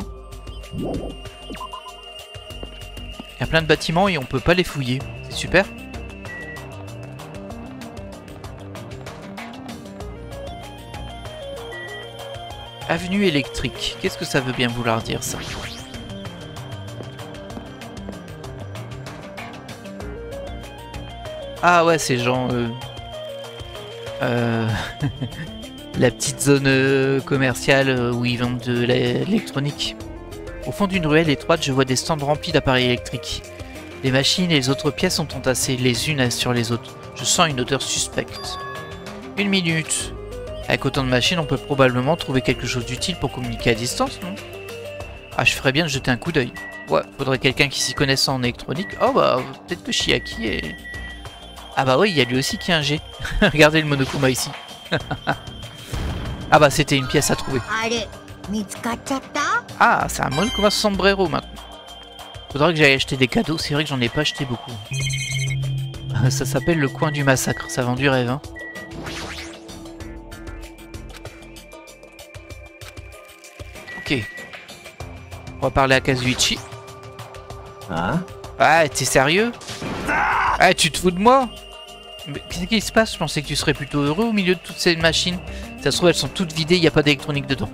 Il y a plein de bâtiments et on peut pas les fouiller. C'est super. Avenue électrique. Qu'est-ce que ça veut bien vouloir dire, ça? Ah ouais, ces gens... La petite zone commerciale où ils vendent de l'électronique. Au fond d'une ruelle étroite, je vois des stands remplis d'appareils électriques. Les machines et les autres pièces sont entassées les unes sur les autres. Je sens une odeur suspecte. 1 minute. Avec autant de machines, on peut probablement trouver quelque chose d'utile pour communiquer à distance, non? Ah, je ferais bien de jeter un coup d'œil. Ouais, faudrait quelqu'un qui s'y connaisse en électronique. Oh bah, peut-être que Chiaki est... Ah bah oui, il y a lui aussi qui a un G. Regardez le Monokuma ici. Ah bah, c'était une pièce à trouver. Ah, c'est un Monokuma sombrero maintenant. Faudra que j'aille acheter des cadeaux, c'est vrai que j'en ai pas acheté beaucoup. Ça s'appelle le coin du massacre, ça vend du rêve, hein. Ok. On va parler à Kazuichi. Hein? Ah, t'es sérieux? Ah, tu te fous de moi? Mais qu'est-ce qui se passe? Je pensais que tu serais plutôt heureux au milieu de toutes ces machines. Ça se trouve, elles sont toutes vidées, il n'y a pas d'électronique dedans.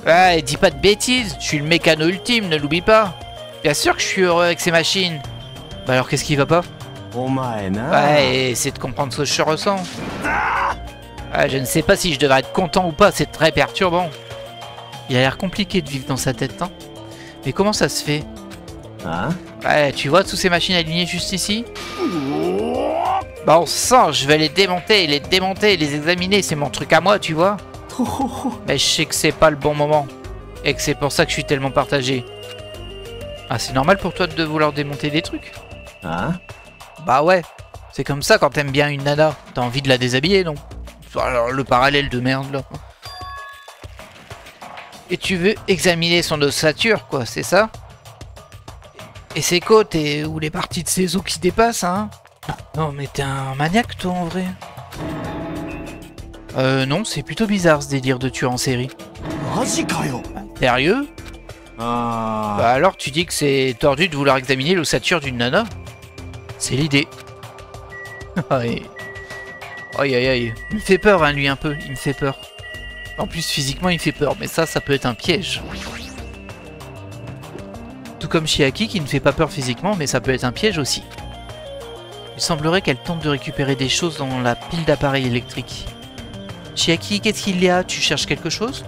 Ah, dis pas de bêtises, je suis le mécano ultime, ne l'oublie pas. Bien sûr que je suis heureux avec ces machines. Bah alors qu'est-ce qui va pas? Ouais, essaie de comprendre ce que je ressens. Ah, je ne sais pas si je devrais être content ou pas, c'est très perturbant. Il a l'air compliqué de vivre dans sa tête, hein. Mais comment ça se fait? Hein? Ouais, tu vois toutes ces machines alignées juste ici? Bah on sent, je vais les démonter, les examiner, c'est mon truc à moi, tu vois. Mais je sais que c'est pas le bon moment. Et que c'est pour ça que je suis tellement partagé. Ah, c'est normal pour toi de vouloir démonter des trucs? Hein? Bah ouais, c'est comme ça quand t'aimes bien une nana. T'as envie de la déshabiller, non? Alors le parallèle de merde là. Et tu veux examiner son ossature, quoi, c'est ça? Et ses côtes ou les parties de ses os qui dépassent, hein? Non mais t'es un maniaque toi en vrai. Non, c'est plutôt bizarre ce délire de tueur en série. Sérieux? Bah alors tu dis que c'est tordu de vouloir examiner l'ossature d'une nana? C'est l'idée. Aïe. Aïe aïe aïe. Il me fait peur hein lui un peu, il me fait peur. En plus physiquement il me fait peur, mais ça peut être un piège. Tout comme Chiaki qui ne fait pas peur physiquement, mais ça peut être un piège aussi. Il semblerait qu'elle tente de récupérer des choses dans la pile d'appareils électriques. Chiaki, qu'est-ce qu'il y a? Tu cherches quelque chose?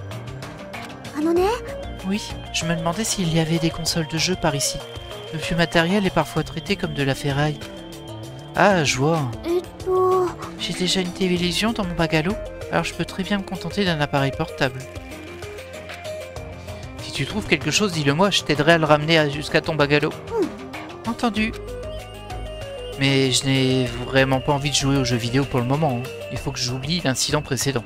Oui, je me demandais s'il y avait des consoles de jeux par ici. Le vieux matériel est parfois traité comme de la ferraille. Ah, je vois. J'ai déjà une télévision dans mon bagalo, alors je peux très bien me contenter d'un appareil portable. Si tu trouves quelque chose, dis-le moi, je t'aiderai à le ramener jusqu'à ton bagalo. Entendu. Mais je n'ai vraiment pas envie de jouer aux jeux vidéo pour le moment. Hein. Il faut que j'oublie l'incident précédent.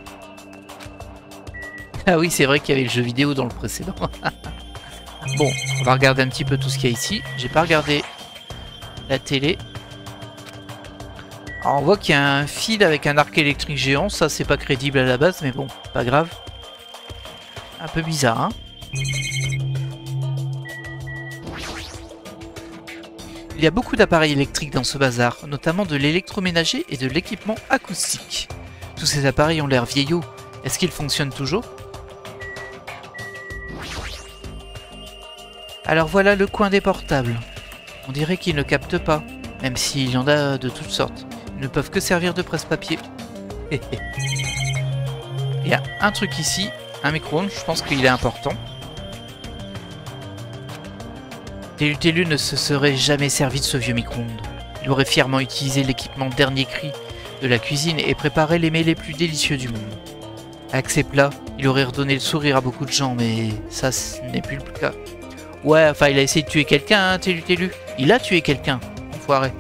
Ah oui, c'est vrai qu'il y avait le jeu vidéo dans le précédent. Bon, on va regarder un petit peu tout ce qu'il y a ici. J'ai pas regardé la télé. Alors on voit qu'il y a un fil avec un arc électrique géant. Ça, c'est pas crédible à la base, mais bon, pas grave. Un peu bizarre, hein. Il y a beaucoup d'appareils électriques dans ce bazar, notamment de l'électroménager et de l'équipement acoustique. Tous ces appareils ont l'air vieillots. Est-ce qu'ils fonctionnent toujours? Alors voilà le coin des portables. On dirait qu'ils ne captent pas, même s'il y en a de toutes sortes. Ils ne peuvent que servir de presse-papier. Il y a un truc ici, un micro-ondes, je pense qu'il est important. Télu ne se serait jamais servi de ce vieux micro-ondes. Il aurait fièrement utilisé l'équipement dernier cri de la cuisine et préparé les mets les plus délicieux du monde. Avec ses plats, il aurait redonné le sourire à beaucoup de gens, mais ça, ce n'est plus le cas. Ouais, enfin, il a essayé de tuer quelqu'un, hein, Télu. Il a tué quelqu'un, enfoiré.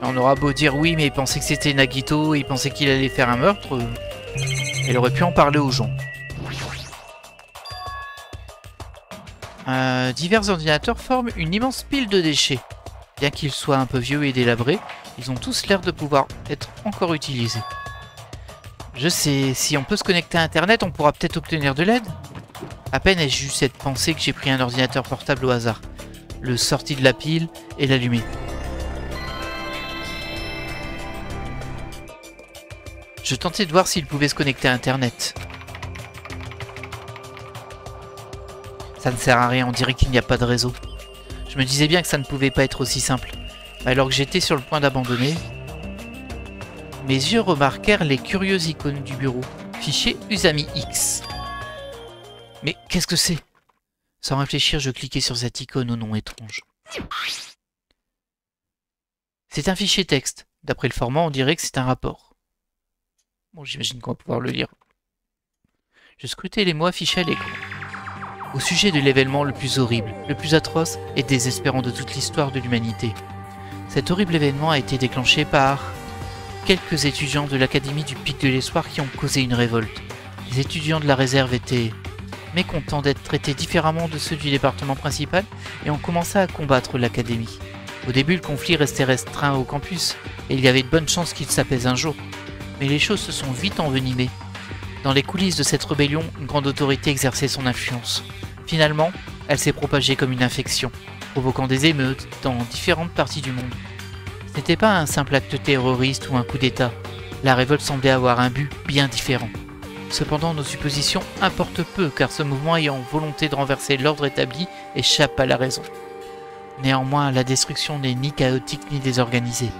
On aura beau dire oui, mais il pensait que c'était Nagito, il pensait qu'il allait faire un meurtre. Il aurait pu en parler aux gens. Divers ordinateurs forment une immense pile de déchets. Bien qu'ils soient un peu vieux et délabrés, ils ont tous l'air de pouvoir être encore utilisés. Je sais, si on peut se connecter à Internet, on pourra peut-être obtenir de l'aide. À peine ai-je eu cette pensée que j'ai pris un ordinateur portable au hasard, le sorti de la pile et l'allumé. Je tentais de voir s'il pouvait se connecter à Internet. Ça ne sert à rien, on dirait qu'il n'y a pas de réseau. Je me disais bien que ça ne pouvait pas être aussi simple. Alors que j'étais sur le point d'abandonner... Mes yeux remarquèrent les curieuses icônes du bureau. Fichier Usami X. Mais qu'est-ce que c'est? Sans réfléchir, je cliquais sur cette icône au nom étrange. C'est un fichier texte. D'après le format, on dirait que c'est un rapport. Bon, j'imagine qu'on va pouvoir le lire. Je scrutais les mots affichés à l'écran. Au sujet de l'événement le plus horrible, le plus atroce et désespérant de toute l'histoire de l'humanité. Cet horrible événement a été déclenché par quelques étudiants de l'Académie du Pic de l'Espoir qui ont causé une révolte. Les étudiants de la réserve étaient mécontents d'être traités différemment de ceux du département principal et ont commencé à combattre l'Académie. Au début, le conflit restait restreint au campus et il y avait de bonnes chances qu'il s'apaise un jour. Mais les choses se sont vite envenimées. Dans les coulisses de cette rébellion, une grande autorité exerçait son influence. Finalement, elle s'est propagée comme une infection, provoquant des émeutes dans différentes parties du monde. Ce n'était pas un simple acte terroriste ou un coup d'État. La révolte semblait avoir un but bien différent. Cependant, nos suppositions importent peu, car ce mouvement ayant volonté de renverser l'ordre établi échappe à la raison. Néanmoins, la destruction n'est ni chaotique ni désorganisée.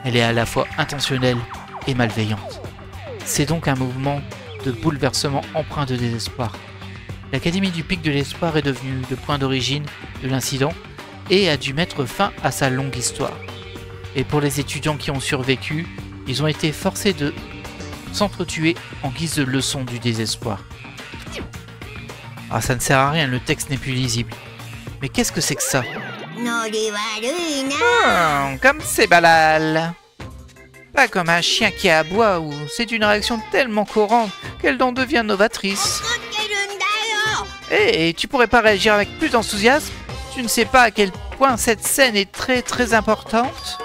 Elle est à la fois intentionnelle et malveillante. C'est donc un mouvement de bouleversement empreint de désespoir. L'Académie du Pic de l'Espoir est devenue le point d'origine de l'incident et a dû mettre fin à sa longue histoire. Et pour les étudiants qui ont survécu, ils ont été forcés de s'entretuer en guise de leçon du désespoir. Ah, ça ne sert à rien, le texte n'est plus lisible. Mais qu'est-ce que c'est que ça? Comme c'est banal. Pas comme un chien qui aboie ou c'est une réaction tellement courante qu'elle en devient novatrice. Et tu pourrais pas réagir avec plus d'enthousiasme? Tu ne sais pas à quel point cette scène est très importante?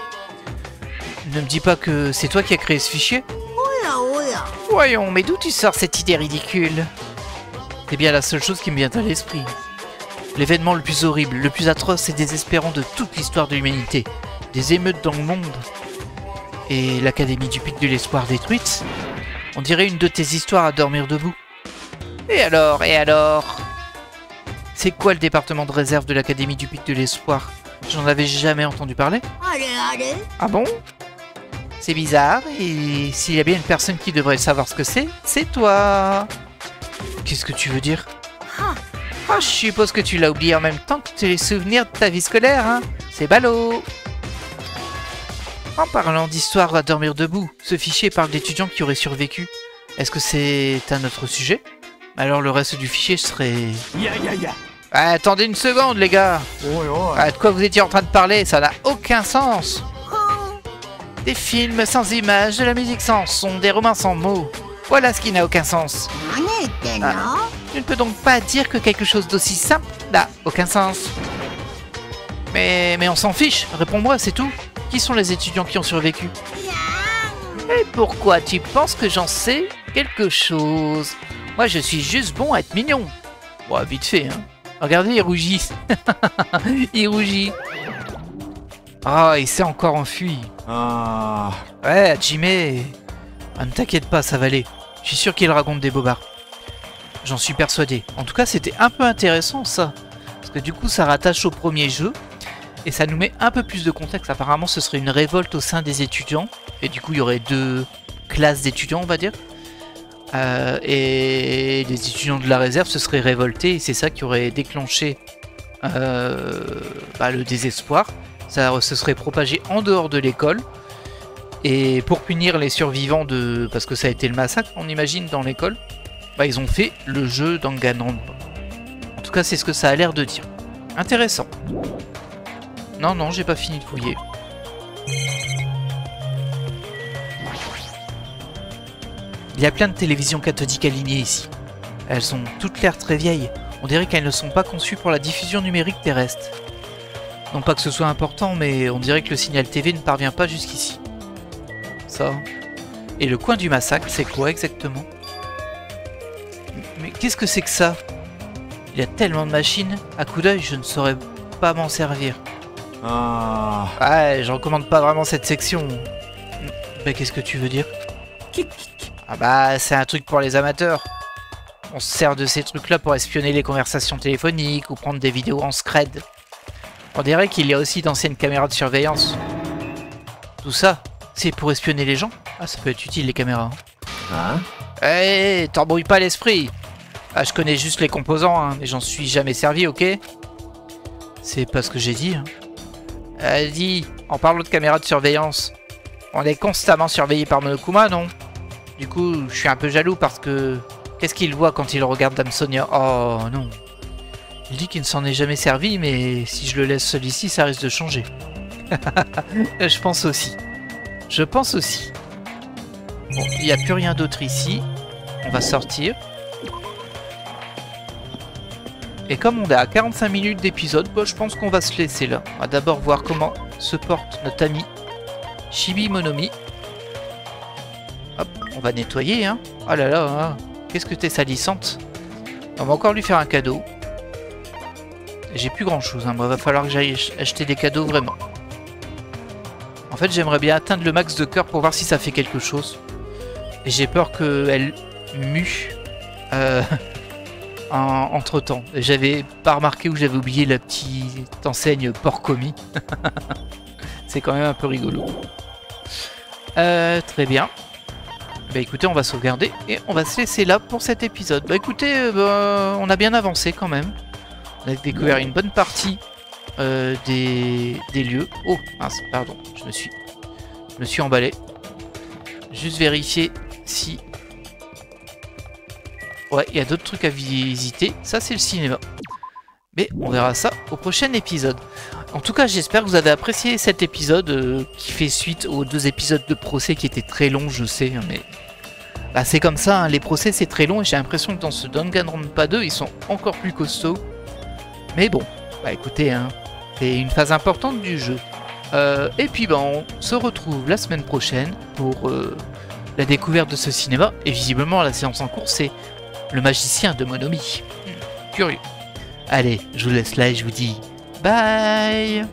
Ne me dis pas que c'est toi qui as créé ce fichier? Voyons, mais d'où tu sors cette idée ridicule? C'est bien la seule chose qui me vient à l'esprit. L'événement le plus horrible, le plus atroce et désespérant de toute l'histoire de l'humanité. Des émeutes dans le monde. Et l'Académie du Pic de l'Espoir détruite. On dirait une de tes histoires à dormir debout. Et alors? C'est quoi le département de réserve de l'Académie du Pic de l'Espoir? J'en avais jamais entendu parler. Ah bon? C'est bizarre, et s'il y a bien une personne qui devrait savoir ce que c'est toi. Qu'est-ce que tu veux dire? Ah, je suppose que tu l'as oublié en même temps que tes souvenirs de ta vie scolaire, hein? C'est ballot. En parlant d'histoire à dormir debout, ce fichier parle d'étudiants qui auraient survécu. Est-ce que c'est un autre sujet? Alors le reste du fichier serait... Ah, attendez une seconde, les gars. Ah, de quoi vous étiez en train de parler? Ça n'a aucun sens. Des films sans images, de la musique sans son, des romans sans mots. Voilà ce qui n'a aucun sens. Ah, tu ne peux donc pas dire que quelque chose d'aussi simple n'a aucun sens. Mais on s'en fiche, réponds-moi, c'est tout. Qui sont les étudiants qui ont survécu? Et pourquoi tu penses que j'en sais quelque chose? Moi, je suis juste bon à être mignon. Bon, vite fait, hein. Regardez, il rougit. Il rougit. Ah, il s'est encore enfui. Ah. Ouais, Jimmy. Ah, ne t'inquiète pas, ça va aller. Je suis sûr qu'il raconte des bobards. J'en suis persuadé. En tout cas, c'était un peu intéressant, ça. Parce que du coup, ça rattache au premier jeu. Et ça nous met un peu plus de contexte. Apparemment, ce serait une révolte au sein des étudiants. Et du coup, il y aurait deux classes d'étudiants, on va dire. Et les étudiants de la réserve se seraient révoltés. Et c'est ça qui aurait déclenché le désespoir. Ça se serait propagé en dehors de l'école. Et pour punir les survivants parce que ça a été le massacre, on imagine, dans l'école, ils ont fait le jeu Danganronpa. En tout cas, c'est ce que ça a l'air de dire. Intéressant. Non, j'ai pas fini de fouiller. Il y a plein de télévisions cathodiques alignées ici. Elles sont toutes l'air très vieilles. On dirait qu'elles ne sont pas conçues pour la diffusion numérique terrestre. Non pas que ce soit important, mais on dirait que le signal TV ne parvient pas jusqu'ici. Ça. Et le coin du massacre, c'est quoi exactement? Mais qu'est-ce que c'est que ça? Il y a tellement de machines, à coup d'œil, je ne saurais pas m'en servir. Ah. Ouais, je recommande pas vraiment cette section. Mais qu'est-ce que tu veux dire? Ah bah, c'est un truc pour les amateurs. On se sert de ces trucs-là pour espionner les conversations téléphoniques ou prendre des vidéos en scred. On dirait qu'il y a aussi d'anciennes caméras de surveillance. Tout ça, c'est pour espionner les gens. Ah, ça peut être utile les caméras. Hein? Eh, t'embrouille pas l'esprit. Ah, je connais juste les composants, hein, mais j'en suis jamais servi, ok? C'est pas ce que j'ai dit. Hein. Dis, en parlant de caméras de surveillance, on est constamment surveillé par Monokuma, non? Du coup, je suis un peu jaloux parce que... Qu'est-ce qu'il voit quand il regarde Dame Sonia? Oh non. Il dit qu'il ne s'en est jamais servi, mais si je le laisse seul ici, ça risque de changer. Je pense aussi. Je pense aussi. Bon, il n'y a plus rien d'autre ici. On va sortir. Et comme on est à 45 minutes d'épisode, bah, je pense qu'on va se laisser là. On va d'abord voir comment se porte notre ami Chibi Monomi. Hop, on va nettoyer, hein. Oh là là, hein. Qu'est-ce que t'es salissante. On va encore lui faire un cadeau. J'ai plus grand chose, hein. Moi, va falloir que j'aille acheter des cadeaux vraiment. En fait, j'aimerais bien atteindre le max de cœur pour voir si ça fait quelque chose. Et j'ai peur qu'elle mue entre temps. J'avais pas remarqué où j'avais oublié la petite enseigne Porcomi. C'est quand même un peu rigolo. Très bien. Bah écoutez, on va sauvegarder et on va se laisser là pour cet épisode. Bah écoutez, on a bien avancé quand même. On a découvert une bonne partie des lieux. Oh, mince, pardon, je me suis emballé. Juste vérifier si... Ouais, il y a d'autres trucs à visiter. Ça, c'est le cinéma. Mais on verra ça au prochain épisode. En tout cas, j'espère que vous avez apprécié cet épisode qui fait suite aux 2 épisodes de procès qui étaient très longs, je sais, hein, mais... Bah, c'est comme ça, hein, les procès c'est très long et j'ai l'impression que dans ce Danganronpa 2, ils sont encore plus costauds. Mais bon, bah écoutez, hein, c'est une phase importante du jeu. Et puis bah, on se retrouve la semaine prochaine pour la découverte de ce cinéma. Et visiblement, la séance en cours, c'est le magicien de Monomi. Curieux. Allez, je vous laisse là et je vous dis bye.